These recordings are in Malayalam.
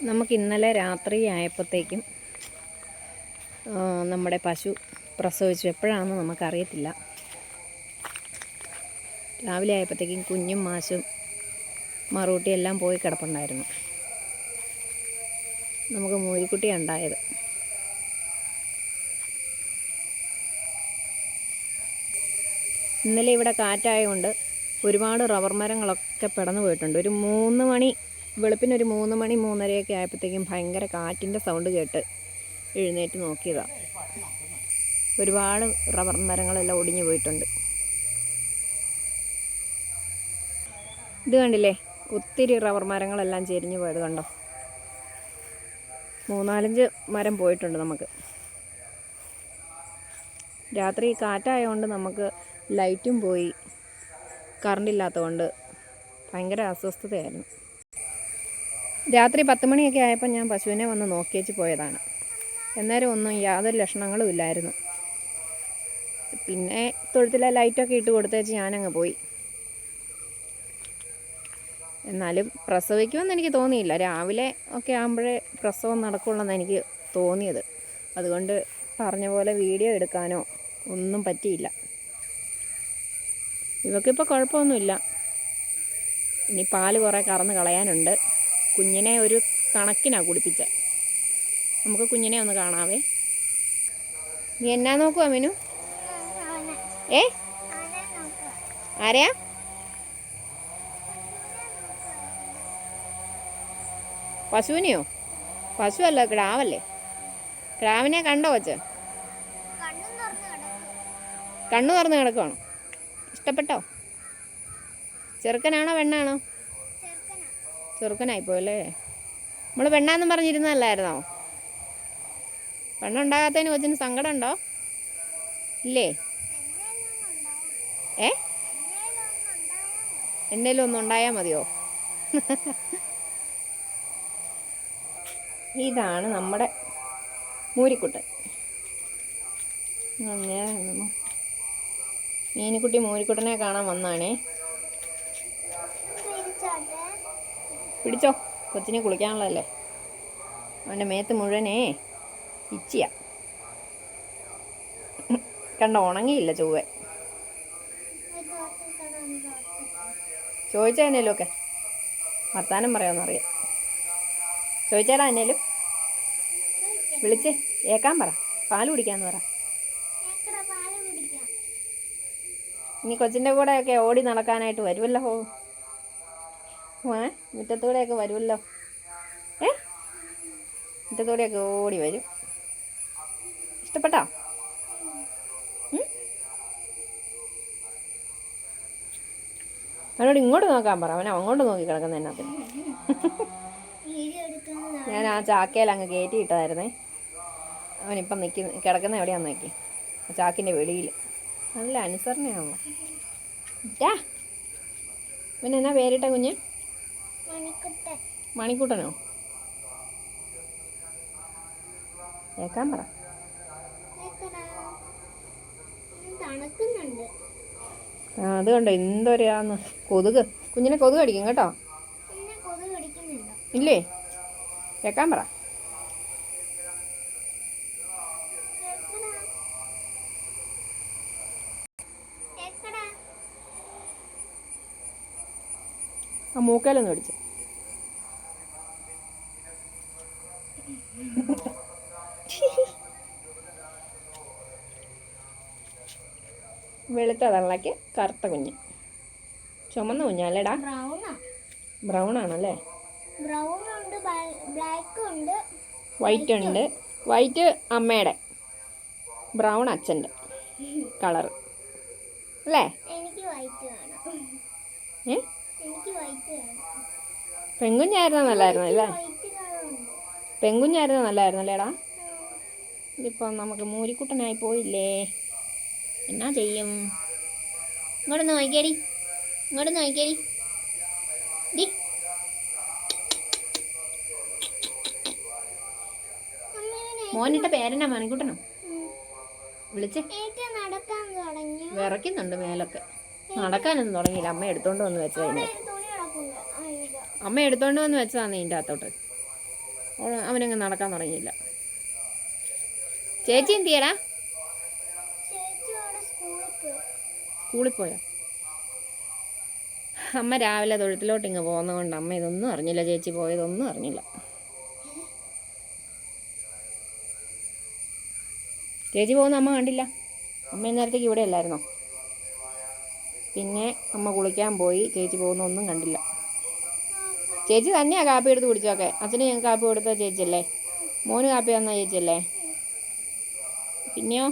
നമുക്ക് ഇന്നലെ രാത്രി ആയപ്പോഴത്തേക്കും നമ്മുടെ പശു പ്രസവിച്ചു. എപ്പോഴാണെന്ന് നമുക്കറിയത്തില്ല. രാവിലെ ആയപ്പോഴത്തേക്കും കുഞ്ഞും മാശും മറുകുട്ടി എല്ലാം പോയി കിടപ്പുണ്ടായിരുന്നു. നമുക്ക് മൂരിക്കുട്ടിയാണ് ഉണ്ടായത്. ഇന്നലെ ഇവിടെ കാറ്റായതുകൊണ്ട് ഒരുപാട് റബ്ബർ മരങ്ങളൊക്കെ പിടന്നു പോയിട്ടുണ്ട്. ഒരു 3 മണി, വെളുപ്പിനൊരു 3 മണി 3:30 ആയപ്പോഴത്തേക്കും ഭയങ്കര കാറ്റിൻ്റെ സൗണ്ട് കേട്ട് എഴുന്നേറ്റ് നോക്കിയതാണ്. ഒരുപാട് റബ്ബർ മരങ്ങളെല്ലാം ഒടിഞ്ഞു പോയിട്ടുണ്ട്. ഇത് കണ്ടില്ലേ, ഒത്തിരി റബ്ബർ മരങ്ങളെല്ലാം ചെരിഞ്ഞു പോയത് കണ്ടോ. 3-4 മരം പോയിട്ടുണ്ട്. നമുക്ക് രാത്രി കാറ്റായതുകൊണ്ട് നമുക്ക് ലൈറ്റും പോയി, കറണ്ടില്ലാത്തതുകൊണ്ട് ഭയങ്കര അസ്വസ്ഥതയായിരുന്നു. രാത്രി 10 മണിയൊക്കെ ആയപ്പോൾ ഞാൻ പശുവിനെ വന്ന് നോക്കിയേച്ച് പോയതാണ്. അന്നേരം ഒന്നും യാതൊരു ലക്ഷണങ്ങളും ഇല്ലായിരുന്നു. പിന്നെ തൊഴുത്തിലെ ലൈറ്റൊക്കെ ഇട്ട് കൊടുത്തേച്ച് ഞാനങ്ങ് പോയി. എന്നാലും പ്രസവിക്കുമെന്ന് എനിക്ക് തോന്നിയില്ല. രാവിലെ ഒക്കെ ആകുമ്പോഴേ പ്രസവം നടക്കുള്ളെന്ന് എനിക്ക് തോന്നിയത്. അതുകൊണ്ട് പറഞ്ഞ പോലെ വീഡിയോ എടുക്കാനോ ഒന്നും പറ്റിയില്ല. ഇവക്കിപ്പോൾ കുഴപ്പമൊന്നുമില്ല. ഇനി പാല് കുറേ കറന്ന് കളയാനുണ്ട്. കുഞ്ഞിനെ ഒരു കണക്കിനാണ് കുടിപ്പിച്ചത്. നമുക്ക് കുഞ്ഞിനെ ഒന്ന് കാണാവേ. നീ എന്നാ നോക്കുവാ മിനു? ആരെയാ? പശുവിനെയോ? പശുവല്ല, കിടാവല്ലേ. കിടാവിനെ കണ്ടോ വച്ച്? കണ്ണു തുറന്ന് കിടക്കുവാണോ? ഇഷ്ടപ്പെട്ടോ? ചെറുക്കനാണോ പെണ്ണാണോ? ചെറുക്കനായിപ്പോയല്ലേ. നമ്മൾ പെണ്ണാന്നും പറഞ്ഞിരുന്നതല്ലായിരുന്നോ? പെണ്ണുണ്ടാകാത്തതിന് കൊച്ചിന് സങ്കടം ഉണ്ടോ? ഇല്ലേ? എന്നേലും ഒന്നും ഉണ്ടായാൽ മതിയോ? ഇതാണ് നമ്മുടെ മൂരിക്കുട്ടൻ. മീനിക്കുട്ടി മൂരിക്കുട്ടനെ കാണാൻ വന്നാണേ. പിടിച്ചോ, കൊച്ചിനെ കുളിക്കാനുള്ളതല്ലേ. അവൻ്റെ മേത്ത് മുഴുവനേ ഇച്ചിയ. കണ്ടോ, ഉണങ്ങിയില്ല ചൊവ്വ. ചോദിച്ചാൽ എന്നേലും ഒക്കെ വർത്താനം പറയാമെന്നറിയാം. ചോദിച്ചാടാ എന്നേലും. വിളിച്ചേ ഏക്കാൻ പറ, പാല് കുടിക്കാന്ന് പറ. ഇനി കൊച്ചിൻ്റെ കൂടെയൊക്കെ ഓടി നടക്കാനായിട്ട് വരുമല്ലോ. മുറ്റത്തൂടെയൊക്കെ വരുമല്ലോ. മുറ്റത്തൂടെയൊക്കെ ഓടി വരും. ഇഷ്ടപ്പെട്ടോ? അവനോട് ഇങ്ങോട്ട് നോക്കാൻ പറ. അവൻ അങ്ങോട്ട് നോക്കി കിടക്കുന്ന എന്നത്തിന്. ഞാൻ ആ ചാക്കയിൽ അങ്ങ് കയറ്റിയിട്ടതായിരുന്നേ. അവനിപ്പം കിടക്കുന്ന എവിടെയാന്ന് നോക്കി. ആ ചാക്കിൻ്റെ വെളിയിൽ. നല്ല അനുസരണയാണല്ലോ. പിന്നെ എന്നാ പേരിട്ട കുഞ്ഞ്? മണിക്കുട്ടനോ? കേൾക്കാൻ പറ. അത് കണ്ടോ എന്തൊരാന്ന് കൊതുക്. കുഞ്ഞിനെ കൊതുക് കടിക്കും കേട്ടോ. ഇല്ലേ? കേൾക്കാൻ പറ. ആ മൂക്കാലൊന്ന് പിടിച്ച്. വെളുത്ത തള്ളയ്ക്ക് കറുത്ത കുഞ്ഞ്. ചുമന്ന കുഞ്ഞല്ലേടാ? ബ്രൗൺ ആണല്ലേ? വൈറ്റ് ഉണ്ട്. വൈറ്റ് അമ്മയുടെ, ബ്രൗൺ അച്ഛൻ്റെ കളർ അല്ലേ? പെൺകുഞ്ഞായിരുന്ന നല്ലായിരുന്നല്ലേ? പെൺകുഞ്ഞായിരുന്ന നല്ലായിരുന്നല്ലേടാ? ഇതിപ്പം നമുക്ക് മൂരിക്കുട്ടനായി പോയില്ലേ. എന്നാ ചെയ്യും? ഇങ്ങോട്ടൊന്ന് നോക്കിയേടി, ഇങ്ങോട്ടൊന്ന് നോക്കിയേടി. മോനിട്ട പേരെന്നാ? മണിക്കുട്ടനോ? വിളിച്ചേ. വിറയ്ക്കുന്നുണ്ട് മേലൊക്കെ. നടക്കാനൊന്നും തുടങ്ങിയില്ല. അമ്മ എടുത്തോണ്ട് വന്ന് വെച്ചതാ. അമ്മ എടുത്തോണ്ട് വന്ന് വെച്ചതാന്ന് ഇതിൻ്റെ അകത്തോട്ട്. അവനങ്ങ് നടക്കാൻ തുടങ്ങിയില്ല. ചേച്ചി എന്ത് ചെയ്യടാ? സ്കൂളിൽ പോയോ? അമ്മ രാവിലെ തൊഴുത്തിലോട്ട് ഇങ്ങ് പോകുന്നതുകൊണ്ട് അമ്മ ഇതൊന്നും അറിഞ്ഞില്ല. ചേച്ചി പോയതൊന്നും അറിഞ്ഞില്ല. ചേച്ചി പോകുന്ന അമ്മ കണ്ടില്ല. അമ്മ ഇന്നേരത്തേക്ക് ഇവിടെ അല്ലായിരുന്നോ? പിന്നെ അമ്മ കുളിക്കാൻ പോയി. ചേച്ചി പോകുന്നൊന്നും കണ്ടില്ല. ചേച്ചി തന്നെയാണ് കാപ്പി എടുത്ത് കുടിച്ചോക്കെ. അച്ഛന് ഞങ്ങൾക്ക് കാപ്പി കൊടുത്ത ചേച്ചിയല്ലേ? മോന് കാപ്പി തന്ന ചേച്ചിയല്ലേ? പിന്നെയോ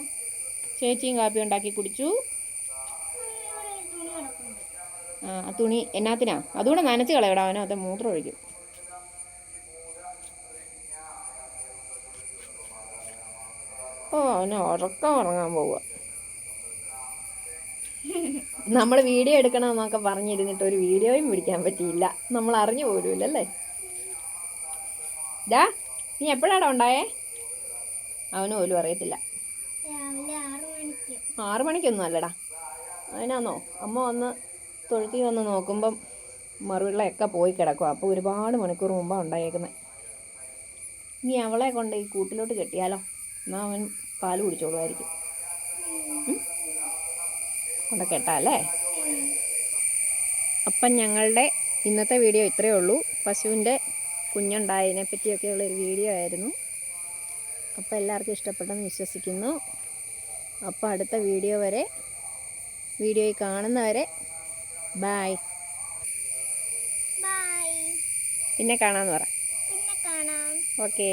ചേച്ചിയും കാപ്പി ഉണ്ടാക്കി കുടിച്ചു. ആ തുണി എന്നാത്തിനാ? അതുകൂടെ നനച്ച് കളയടാ. അവനോ അത് മൂത്രം ഒഴിക്കും. അവന് ഉറങ്ങാൻ പോവുക. നമ്മൾ വീഡിയോ എടുക്കണമെന്നൊക്കെ പറഞ്ഞിരുന്നിട്ട് ഒരു വീഡിയോയും പിടിക്കാൻ പറ്റിയില്ല. നമ്മൾ അറിഞ്ഞു പോലുമില്ലല്ലേ. ഡാ നീ എപ്പോഴാടാ ഉണ്ടായേ? അവന് പോലും അറിയത്തില്ല. 6 മണിക്കൊന്നും അല്ലടാ. അതിനാന്നോ അമ്മ വന്ന് തൊഴുത്തി വന്ന് നോക്കുമ്പം മറുപിള്ളയൊക്കെ പോയി കിടക്കും. അപ്പോൾ ഒരുപാട് മണിക്കൂർ മുമ്പാണ് ഉണ്ടായേക്കുന്നത്. ഇനി അവളെ കൊണ്ട് ഈ കൂട്ടിലോട്ട് കെട്ടിയാലോ? എന്നാൽ അവൻ പാല് കുടിച്ചോളുമായിരിക്കും. കൊണ്ട് കെട്ടാല്ലേ? അപ്പം ഞങ്ങളുടെ ഇന്നത്തെ വീഡിയോ ഇത്രയേ ഉള്ളൂ. പശുവിൻ്റെ കുഞ്ഞുണ്ടായതിനെ പറ്റിയൊക്കെയുള്ളൊരു വീഡിയോ ആയിരുന്നു. അപ്പോൾ എല്ലാവർക്കും ഇഷ്ടപ്പെട്ടെന്ന് വിശ്വസിക്കുന്നു. അപ്പോൾ അടുത്ത വീഡിയോയിൽ കാണുന്നവരെ ബായ്. പിന്നെ കാണാമെന്ന് പറ. ഓക്കേ.